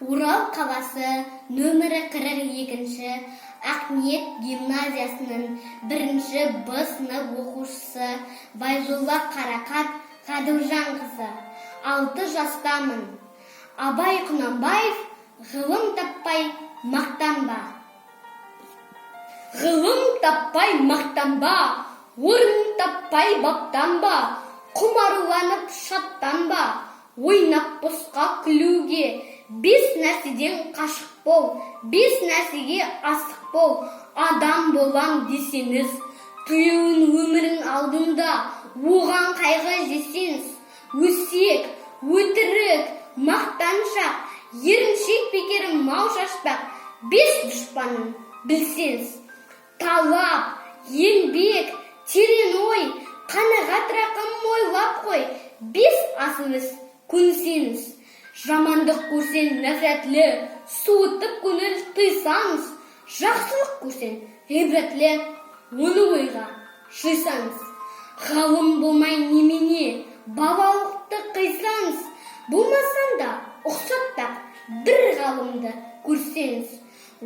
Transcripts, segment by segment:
Урал қаласы нөмірі 42-ші Ақниет гимназиясының 1-ші Б сынып оқушысы Байзолла Қарақат Ғаділжанқызы. 6 жастамын. Абай Құнанбаев: ғылым таппай мақтанба. Ғылым таппай мақтанба, орын таппай баптанба, құмарланып шаттанба, ойнап босқа күлуге, 5 нәрседен қашық бол, 5 нәрсеге асық бол. Адам болам десеңіз, тұйығын өмірін алдында, оған қайғы жесеңіз, өсек, өтірік, мақтаншақ, еріншек бекері мал шашпақ, 5 дұшпанын білсеңіз. Талап, еңбек, терең ой, қанағат рақым ойлап қой, 5 асыңыз көнсеңіз. Жамандық көрсен нәфрәтлі, суытып көңіл тыйсаңыз, жақсылық көрсен ғибратлі, оны ойға жисаңыз. Ғалым болмай немене, балалықты қисаңыз, болмасан да ұқсаттақ бір ғалымды көрсеңіз.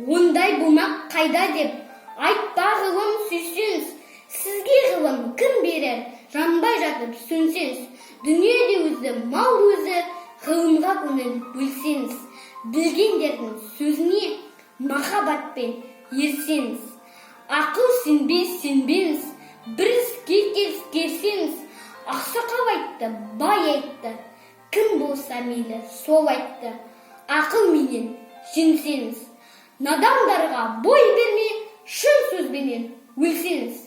Ондай болмақ қайда деп айтпа ғылым сүйсеңіз. Сізге ғылым кім берер, жанбай жатып сөнсеңіз. Дүниеде өзі, мал өзі, ғылымға көңіл бөлсеңіз. Білгендердің сөзіне махаббатпен ерсеңіз. Ақыл сенбеңіз, бір іске келсеңіз. Ақсақал айтты, бай айтты, кім болса мейлі сол айтты. Ақыл менен жеңсеңіз. Надандарға бой берме, шын сөзбенен өлсеңіз.